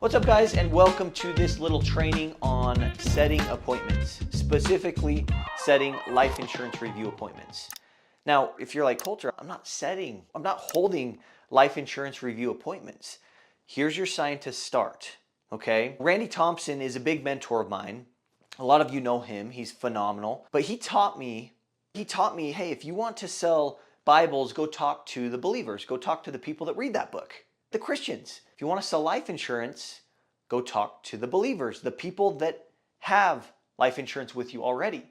What's up, guys, and welcome to this little training on setting appointments, specifically setting life insurance review appointments. Now, if you're like, Colter, I'm not holding life insurance review appointments. Here's your sign to start, okay? Randy Thompson is a big mentor of mine. A lot of you know him. He's phenomenal. But he taught me, hey, if you want to sell Bibles, go talk to the believers. Go talk to the people that read that book, the Christians. If you want to sell life insurance, go talk to the believers, the people that have life insurance with you already.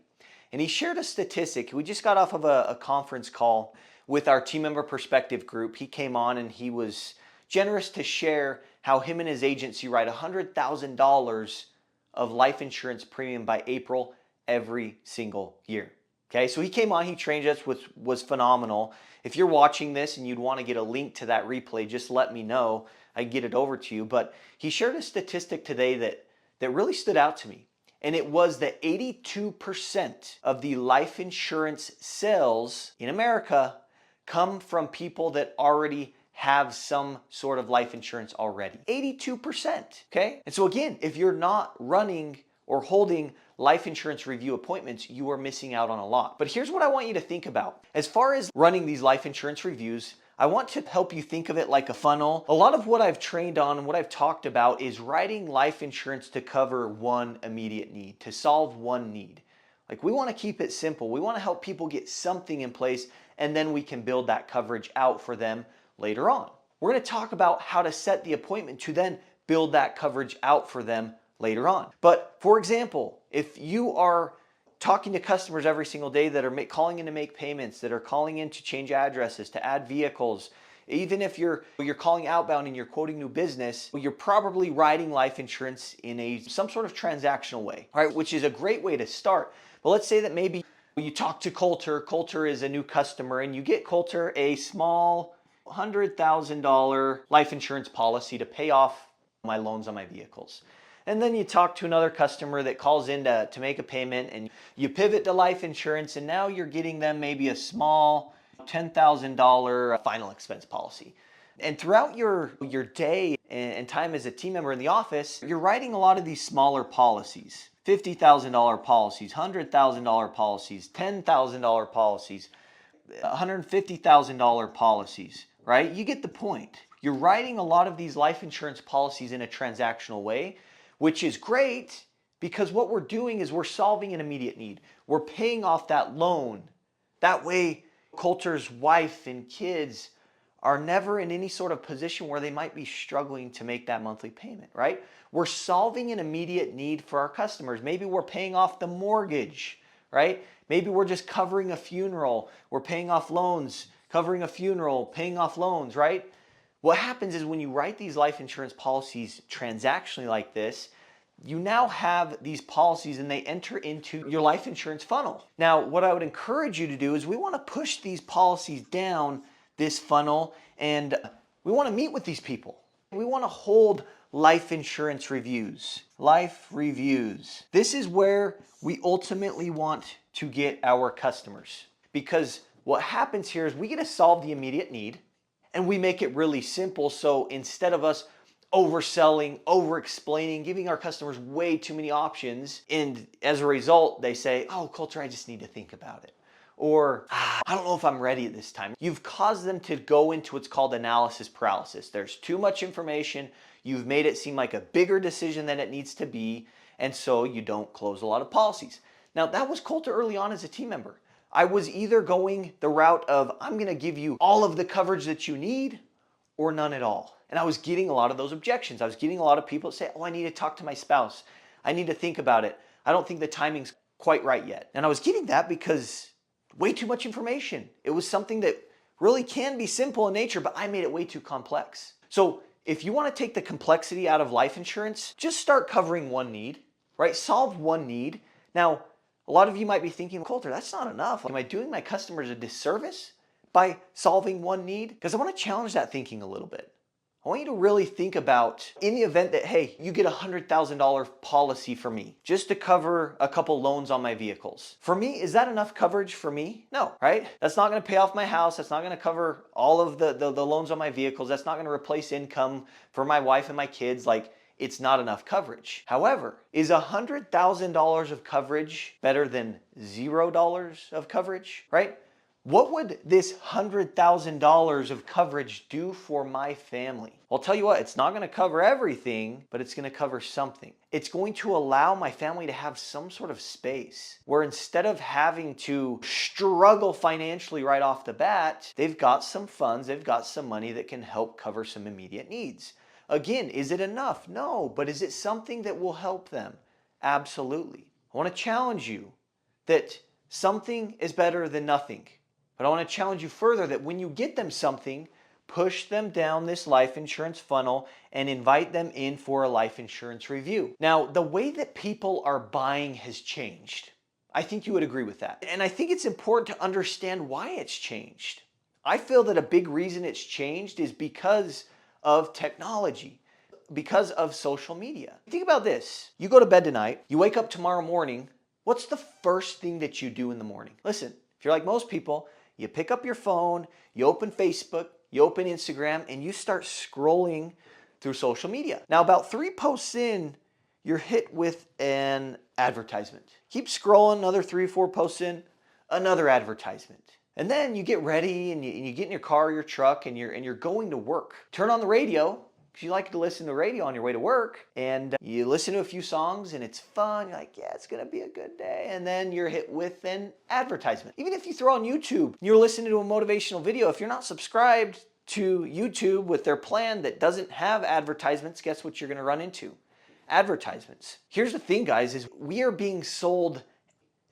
And he shared a statistic. We just got off of a conference call with our team member perspective group. He came on and he was generous to share how him and his agency write $100,000 of life insurance premium by April every single year. Okay, so he came on, he trained us, which was phenomenal. If you're watching this and you'd want to get a link to that replay, just let me know. I can get it over to you. But he shared a statistic today that really stood out to me. And it was that 82% of the life insurance sales in America come from people that already have some sort of life insurance already. 82%, okay? And so again, if you're not running or holding life insurance review appointments, you are missing out on a lot. But here's what I want you to think about. As far as running these life insurance reviews, I want to help you think of it like a funnel. A lot of what I've trained on and what I've talked about is writing life insurance to cover one immediate need, to solve one need. Like, we want to keep it simple. We want to help people get something in place, and then we can build that coverage out for them later on. We're going to talk about how to set the appointment to then build that coverage out for them later on. But for example, if you are talking to customers every single day that are calling in to make payments, that are calling in to change addresses, to add vehicles, even if you're calling outbound and you're quoting new business, you're probably writing life insurance in some sort of transactional way, right? Which is a great way to start. But let's say that maybe you talk to Colter. Colter is a new customer, and you get Colter a small $100,000 life insurance policy to pay off my loans on my vehicles. And then you talk to another customer that calls in to make a payment, and you pivot to life insurance, and now you're getting them maybe a small $10,000 final expense policy. And throughout your day and time as a team member in the office, you're writing a lot of these smaller policies. $50,000 policies, $100,000 policies, $10,000 policies, $150,000 policies, right? You get the point. You're writing a lot of these life insurance policies in a transactional way, which is great because what we're doing is we're solving an immediate need. We're paying off that loan. That way, Colter's wife and kids are never in any sort of position where they might be struggling to make that monthly payment, right? We're solving an immediate need for our customers. Maybe we're paying off the mortgage, right? Maybe we're just covering a funeral. We're paying off loans, covering a funeral, paying off loans, right? What happens is when you write these life insurance policies transactionally like this, you now have these policies and they enter into your life insurance funnel. Now, what I would encourage you to do is we want to push these policies down this funnel, and we want to meet with these people. We want to hold life insurance reviews. Life reviews. This is where we ultimately want to get our customers, because what happens here is we get to solve the immediate need, and we make it really simple. So instead of us overselling, over-explaining, giving our customers way too many options, and as a result, they say, oh, Colter, I just need to think about it. Or, I don't know if I'm ready at this time. You've caused them to go into what's called analysis paralysis. There's too much information. You've made it seem like a bigger decision than it needs to be, and so you don't close a lot of policies. Now, that was Colter early on as a team member. I was either going the route of, I'm going to give you all of the coverage that you need or none at all. And I was getting a lot of those objections. I was getting a lot of people that say, oh, I need to talk to my spouse. I need to think about it. I don't think the timing's quite right yet. And I was getting that because way too much information. It was something that really can be simple in nature, but I made it way too complex. So if you want to take the complexity out of life insurance, just start covering one need, right? Solve one need. Now, a lot of you might be thinking, Colter, that's not enough. Am I doing my customers a disservice by solving one need? Because I want to challenge that thinking a little bit. I want you to really think about, in the event that, hey, you get a $100,000 policy for me just to cover a couple loans on my vehicles. For me, is that enough coverage for me? No, right? That's not going to pay off my house. That's not going to cover all of the loans on my vehicles. That's not going to replace income for my wife and my kids. Like, it's not enough coverage. However, is $100,000 of coverage better than $0 of coverage, right? What would this $100,000 of coverage do for my family? I'll tell you what, it's not going to cover everything, but it's going to cover something. It's going to allow my family to have some sort of space where instead of having to struggle financially right off the bat, they've got some funds, they've got some money that can help cover some immediate needs. Again, is it enough? No, but is it something that will help them? Absolutely. I want to challenge you that something is better than nothing. But I want to challenge you further that when you get them something, push them down this life insurance funnel and invite them in for a life insurance review. Now, the way that people are buying has changed. I think you would agree with that. And I think it's important to understand why it's changed. I feel that a big reason it's changed is because of technology, because of social media. Think about this. You go to bed tonight, you wake up tomorrow morning, what's the first thing that you do in the morning? Listen, if you're like most people, you pick up your phone, you open Facebook, you open Instagram, and you start scrolling through social media. Now, about 3 posts in, you're hit with an advertisement. Keep scrolling, another 3 or 4 posts in, another advertisement. And then you get ready and you get in your car or your truck and you're going to work. Turn on the radio, because you like to listen to the radio on your way to work, and you listen to a few songs and it's fun. You're like, yeah, it's gonna be a good day. And then you're hit with an advertisement. Even if you throw on YouTube, you're listening to a motivational video, if you're not subscribed to YouTube with their plan that doesn't have advertisements, guess what you're gonna run into? Advertisements. Here's the thing, guys, is we are being sold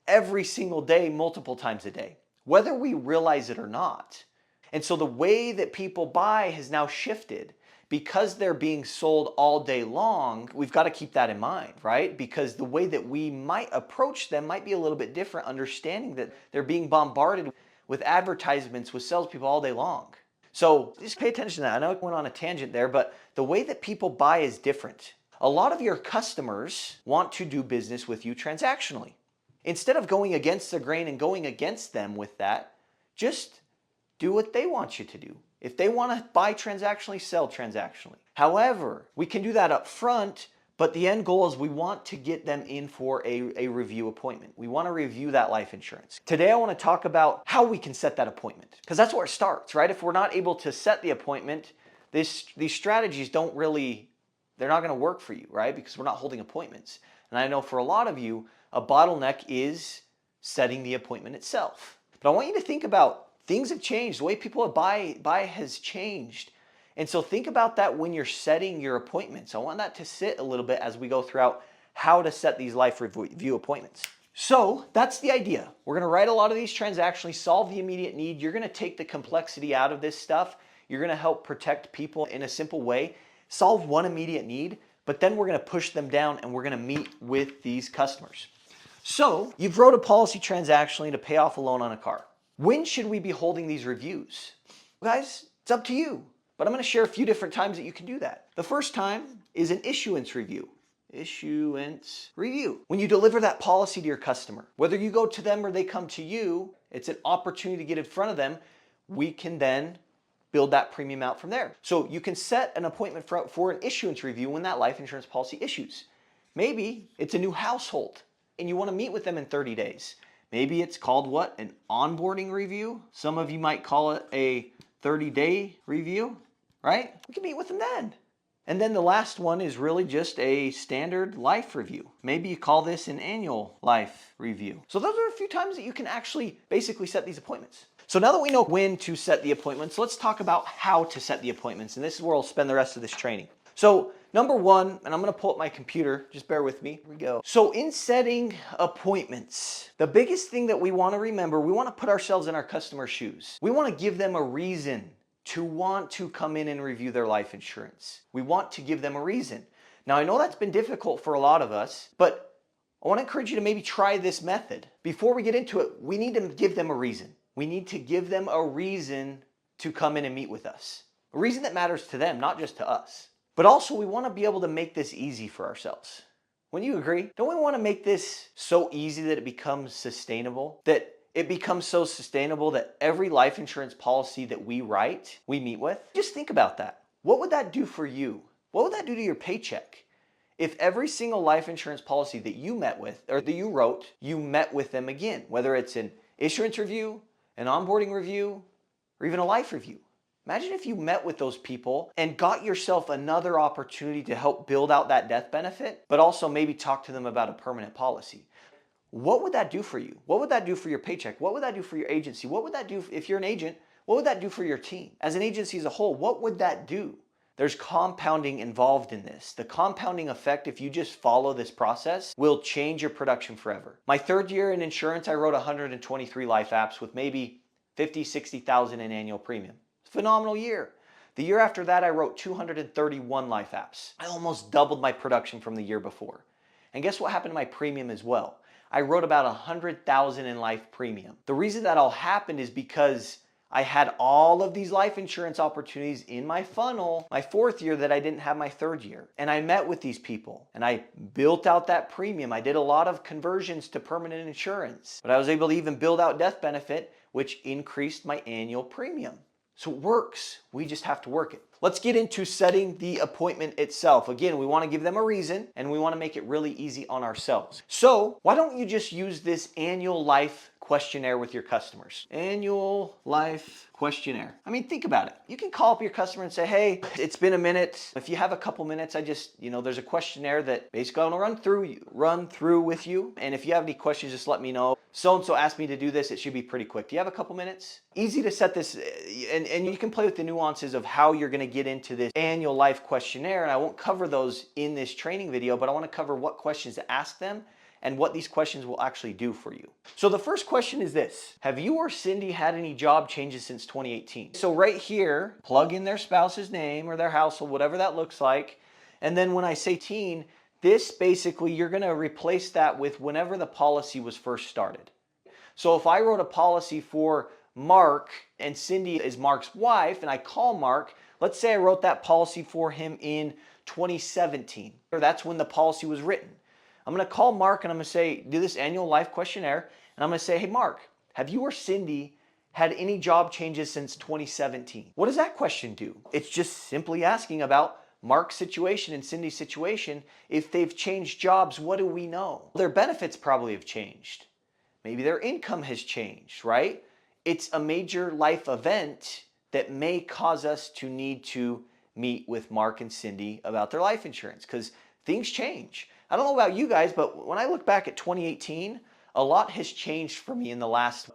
every single day, multiple times a day, whether we realize it or not. And so the way that people buy has now shifted. Because they're being sold all day long, we've got to keep that in mind, right? Because the way that we might approach them might be a little bit different, understanding that they're being bombarded with advertisements, with salespeople all day long. So just pay attention to that. I know I went on a tangent there, but the way that people buy is different. A lot of your customers want to do business with you transactionally. Instead of going against the grain and going against them with that, just do what they want you to do. If they want to buy transactionally, sell transactionally. However, we can do that up front, but the end goal is we want to get them in for a review appointment. We want to review that life insurance. Today, I want to talk about how we can set that appointment, because that's where it starts, right? If we're not able to set the appointment, these strategies don't really, they're not going to work for you, right? Because we're not holding appointments. And I know for a lot of you, a bottleneck is setting the appointment itself. But I want you to think about things have changed. The way people buy has changed. And so think about that when you're setting your appointments. I want that to sit a little bit as we go throughout how to set these life review appointments. So that's the idea. We're going to write a lot of these transactionally, solve the immediate need. You're going to take the complexity out of this stuff. You're going to help protect people in a simple way, solve one immediate need, but then we're going to push them down and we're going to meet with these customers. So you've wrote a policy transactionally to pay off a loan on a car. When should we be holding these reviews? Guys, it's up to you, but I'm going to share a few different times that you can do that. The first time is an issuance review. Issuance review. When you deliver that policy to your customer, whether you go to them or they come to you, it's an opportunity to get in front of them. We can then build that premium out from there. So you can set an appointment for an issuance review when that life insurance policy issues. Maybe it's a new household and you want to meet with them in 30 days. Maybe it's called what? An onboarding review. Some of you might call it a 30-day review, right? We can meet with them then. And then the last one is really just a standard life review. Maybe you call this an annual life review. So those are a few times that you can actually basically set these appointments. So now that we know when to set the appointments, let's talk about how to set the appointments. And this is where I'll spend the rest of this training. So number one, and I'm going to pull up my computer, just bear with me. Here we go. So in setting appointments, the biggest thing that we want to remember, we want to put ourselves in our customer's shoes. We want to give them a reason to want to come in and review their life insurance. We want to give them a reason. Now, I know that's been difficult for a lot of us, but I want to encourage you to maybe try this method. Before we get into it, we need to give them a reason. We need to give them a reason to come in and meet with us. A reason that matters to them, not just to us. But also, we want to be able to make this easy for ourselves. Wouldn't you agree? Don't we want to make this so easy that it becomes sustainable? That it becomes so sustainable that every life insurance policy that we write, we meet with? Just think about that. What would that do for you? What would that do to your paycheck? If every single life insurance policy that you met with or that you wrote, you met with them again, whether it's an issuance review, an onboarding review, or even a life review. Imagine if you met with those people and got yourself another opportunity to help build out that death benefit, but also maybe talk to them about a permanent policy. What would that do for you? What would that do for your paycheck? What would that do for your agency? What would that do if you're an agent? What would that do for your team? As an agency as a whole, what would that do? There's compounding involved in this. The compounding effect, if you just follow this process, will change your production forever. My third year in insurance, I wrote 123 life apps with maybe 50, 60,000 in annual premium. Phenomenal year. The year after that, I wrote 231 life apps. I almost doubled my production from the year before. And guess what happened to my premium as well? I wrote about 100,000 in life premium. The reason that all happened is because I had all of these life insurance opportunities in my funnel my fourth year that I didn't have my third year. And I met with these people and I built out that premium. I did a lot of conversions to permanent insurance, but I was able to even build out death benefit, which increased my annual premium. So it works. We just have to work it. Let's get into setting the appointment itself. Again, we want to give them a reason and we want to make it really easy on ourselves. So why don't you just use this annual life questionnaire with your customers? Annual life questionnaire. I mean, think about it. You can call up your customer and say, hey, it's been a minute. If you have a couple minutes, there's a questionnaire that basically I'm gonna run through with you. And if you have any questions, just let me know. So-and-so asked me to do this. It should be pretty quick. Do you have a couple minutes? Easy to set this, and you can play with the nuances of how you're gonna get into this annual life questionnaire. And I won't cover those in this training video, but I wanna cover what questions to ask them and what these questions will actually do for you. So the first question is this: have you or Cindy had any job changes since 2018? So right here, plug in their spouse's name or their household, whatever that looks like. And then when I say teen, this basically, you're gonna replace that with whenever the policy was first started. So if I wrote a policy for Mark and Cindy is Mark's wife and I call Mark, let's say I wrote that policy for him in 2017, or that's when the policy was written. I'm going to call Mark and I'm going to say, do this annual life questionnaire. And I'm going to say, hey, Mark, have you or Cindy had any job changes since 2017? What does that question do? It's just simply asking about Mark's situation and Cindy's situation. If they've changed jobs, what do we know? Their benefits probably have changed. Maybe their income has changed, right? It's a major life event that may cause us to need to meet with Mark and Cindy about their life insurance because things change. I don't know about you guys, but when I look back at 2018, a lot has changed for me in the last,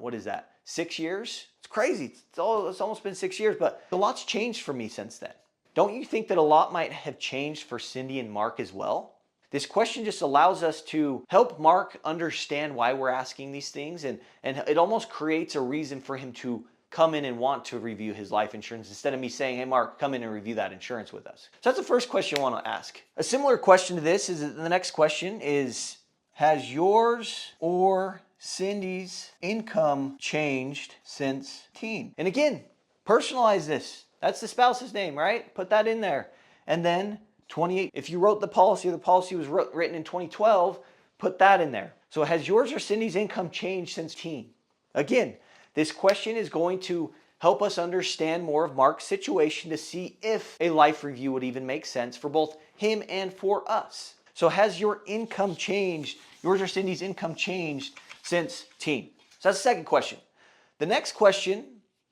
6 years? It's crazy. It's almost been 6 years, but a lot's changed for me since then. Don't you think that a lot might have changed for Cindy and Mark as well? This question just allows us to help Mark understand why we're asking these things, and it almost creates a reason for him to come in and want to review his life insurance instead of me saying, hey, Mark, come in and review that insurance with us. So that's the first question I want to ask. A similar question to this is the next question is, has yours or Cindy's income changed since teen? And again, personalize this. That's the spouse's name, right? Put that in there. And then 28, if you wrote the policy or the policy was written in 2012, put that in there. So has yours or Cindy's income changed since teen? Again, this question is going to help us understand more of Mark's situation to see if a life review would even make sense for both him and for us. So has your income changed, yours or Cindy's income changed since teen? So that's the second question. The next question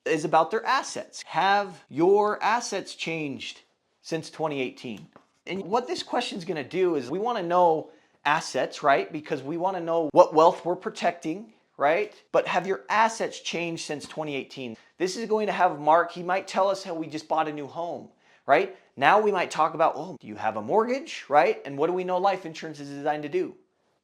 is about their assets. Have your assets changed since 2018? And what this question is going to do is we want to know assets, right? Because we want to know what wealth we're protecting, right? But have your assets changed since 2018? This is going to have Mark, he might tell us how we just bought a new home, right? Now we might talk about, oh, do you have a mortgage, right? And what do we know life insurance is designed to do?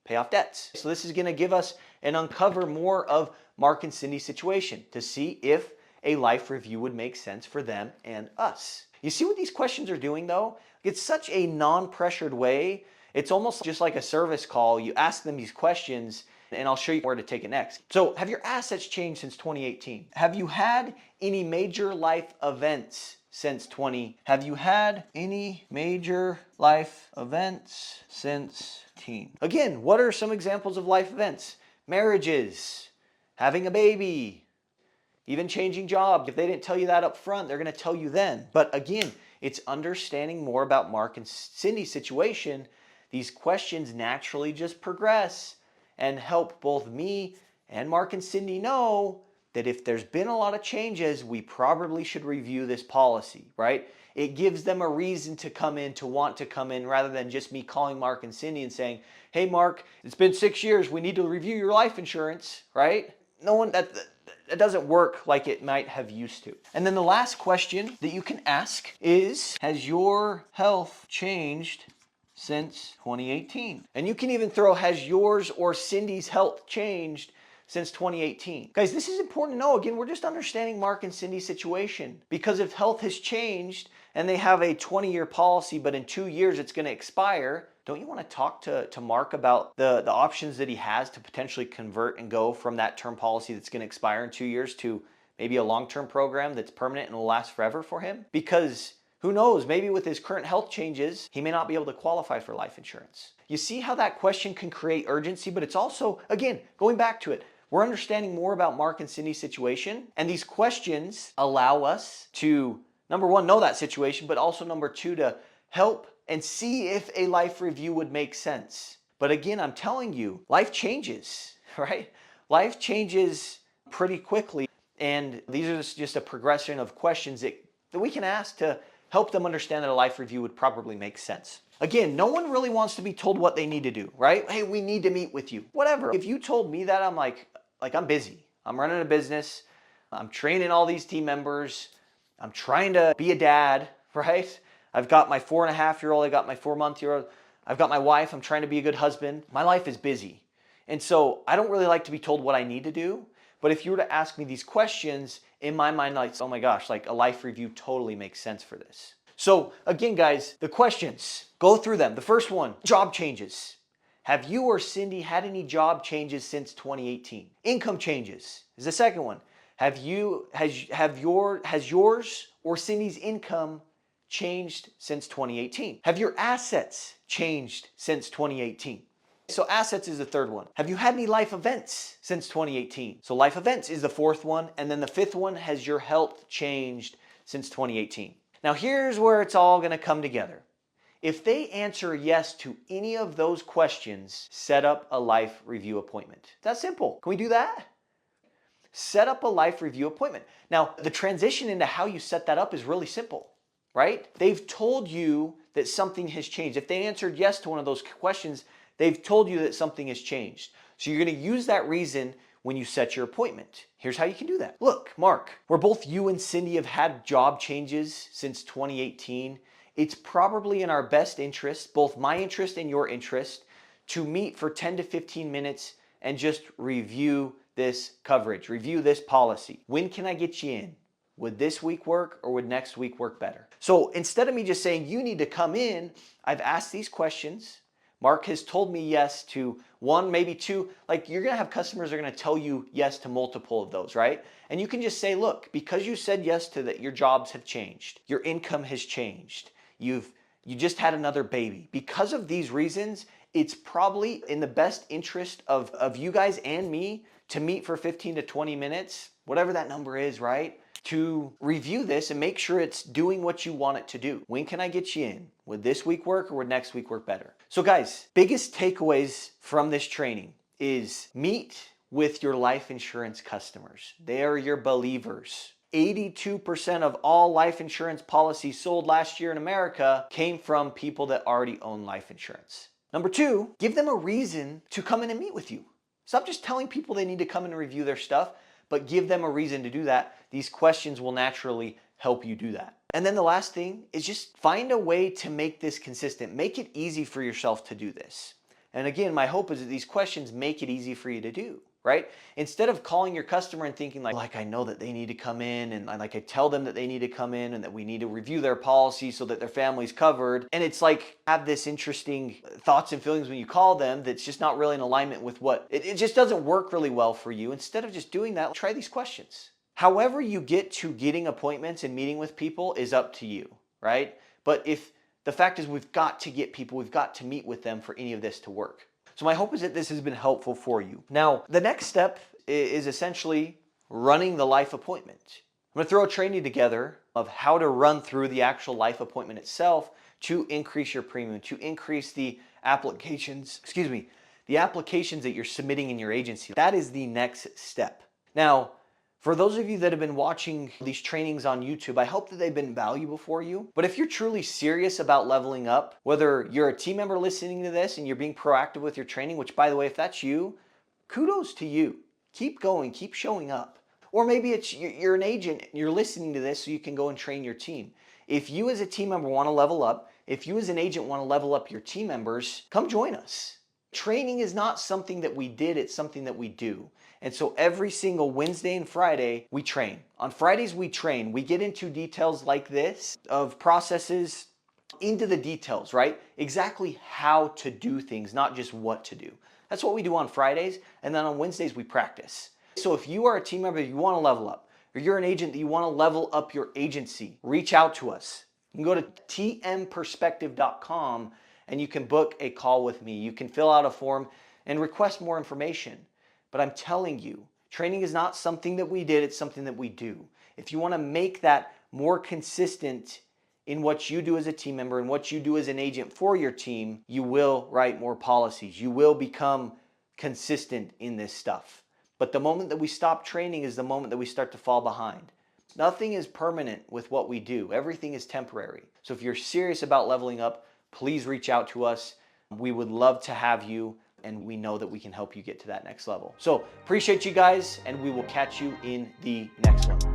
Pay off debts. So this is going to give us and uncover more of Mark and Cindy's situation to see if a life review would make sense for them and us. You see what these questions are doing though? It's such a non-pressured way. It's almost just like a service call. You ask them these questions and I'll show you where to take it next. So have your assets changed since 2018? Have you had any major life events since 20? Have you had any major life events since teen? Again, what are some examples of life events? Marriages, having a baby, even changing jobs. If they didn't tell you that up front, they're going to tell you then. But again, it's understanding more about Mark and Cindy's situation these questions naturally just progress and help both me and Mark and Cindy know that if there's been a lot of changes, we probably should review this policy, right? It gives them a reason to come in, to want to come in, rather than just me calling Mark and Cindy and saying, hey, Mark, it's been 6 years. We need to review your life insurance, right? No one, that doesn't work like it might have used to. And then the last question that you can ask is, has your health changed since 2018? And you can even throw, has yours or Cindy's health changed since 2018? Guys, this is important to know. Again, we're just understanding Mark and Cindy's situation, because if health has changed and they have a 20-year policy, but in 2 years it's going to expire, don't you want to talk to Mark about the options that he has to potentially convert and go from that term policy that's going to expire in 2 years to maybe a long-term program that's permanent and will last forever for him? Because who knows, maybe with his current health changes, he may not be able to qualify for life insurance. You see how that question can create urgency, but it's also, again, going back to it, we're understanding more about Mark and Cindy's situation, and these questions allow us to, number one, know that situation, but also number two, to help and see if a life review would make sense. But again, I'm telling you, life changes, right? Life changes pretty quickly, and these are just a progression of questions that we can ask to help them understand that a life review would probably make sense. Again, no one really wants to be told what they need to do, right? Hey, we need to meet with you. Whatever. If you told me that, I'm like I'm busy. I'm running a business. I'm training all these team members. I'm trying to be a dad, right? I've got my 4.5-year-old. I got my 4-month-year-old. I've got my wife. I'm trying to be a good husband. My life is busy. And so I don't really like to be told what I need to do. But if you were to ask me these questions, in my mind, like, oh my gosh, like a life review totally makes sense for this. So again, guys, the questions, go through them. The first one, job changes. Have you or Cindy had any job changes since 2018? Income changes is the second one. Has yours or Cindy's income changed since 2018? Have your assets changed since 2018? So assets is the third one. Have you had any life events since 2018? So life events is the fourth one. And then the fifth one, has your health changed since 2018? Now here's where it's all going to come together. If they answer yes to any of those questions, set up a life review appointment. That's simple. Can we do that? Set up a life review appointment. Now, the transition into how you set that up is really simple, right? They've told you that something has changed. If they answered yes to one of those questions, they've told you that something has changed. So you're going to use that reason when you set your appointment. Here's how you can do that. Look, Mark, where both you and Cindy have had job changes since 2018, it's probably in our best interest, both my interest and your interest, to meet for 10 to 15 minutes and just review this coverage, review this policy. When can I get you in? Would this week work, or would next week work better? So instead of me just saying you need to come in, I've asked these questions. Mark has told me yes to one, maybe two. Like, you're gonna have customers that are gonna tell you yes to multiple of those, right? And you can just say, look, because you said yes to that, your jobs have changed, your income has changed, you just had another baby. Because of these reasons, it's probably in the best interest of you guys and me to meet for 15 to 20 minutes, whatever that number is, right? To review this and make sure it's doing what you want it to do. When can I get you in? Would this week work, or would next week work better? So guys, biggest takeaways from this training is meet with your life insurance customers. They are your believers. 82% of all life insurance policies sold last year in America came from people that already own life insurance. Number two, give them a reason to come in and meet with you. Stop just telling people they need to come in and review their stuff, but give them a reason to do that. These questions will naturally help you do that. And then the last thing is just find a way to make this consistent. Make it easy for yourself to do this. And again, my hope is that these questions make it easy for you to do, right? Instead of calling your customer and thinking like I know that they need to come in, and like I tell them that they need to come in and that we need to review their policy so that their family's covered. And it's like have this interesting thoughts and feelings when you call them that's just not really in alignment with what, it just doesn't work really well for you. Instead of just doing that, try these questions. However you get to getting appointments and meeting with people is up to you, right? But if the fact is we've got to get people, we've got to meet with them for any of this to work. So my hope is that this has been helpful for you. Now, the next step is essentially running the life appointment. I'm gonna throw a training together of how to run through the actual life appointment itself to increase your premium, to increase the applications, the applications that you're submitting in your agency. That is the next step. Now, for those of you that have been watching these trainings on YouTube, I hope that they've been valuable for you. But if you're truly serious about leveling up, whether you're a team member listening to this and you're being proactive with your training, which by the way, if that's you, kudos to you. Keep going, keep showing up. Or maybe it's you're an agent and you're listening to this so you can go and train your team. If you as a team member want to level up, if you as an agent want to level up your team members, come join us. Training is not something that we did, it's something that we do. And so every single Wednesday and Friday, we train. On Fridays, we train. We get into details like this of processes, into the details, right? Exactly how to do things, not just what to do. That's what we do on Fridays. And then on Wednesdays, we practice. So if you are a team member, you want to level up, or you're an agent that you want to level up your agency, reach out to us. You can go to tmperspective.com and you can book a call with me. You can fill out a form and request more information. But I'm telling you, training is not something that we did, it's something that we do. If you want to make that more consistent in what you do as a team member and what you do as an agent for your team, you will write more policies. You will become consistent in this stuff. But the moment that we stop training is the moment that we start to fall behind. Nothing is permanent with what we do. Everything is temporary. So if you're serious about leveling up, please reach out to us. We would love to have you, and we know that we can help you get to that next level. So appreciate you guys, and we will catch you in the next one.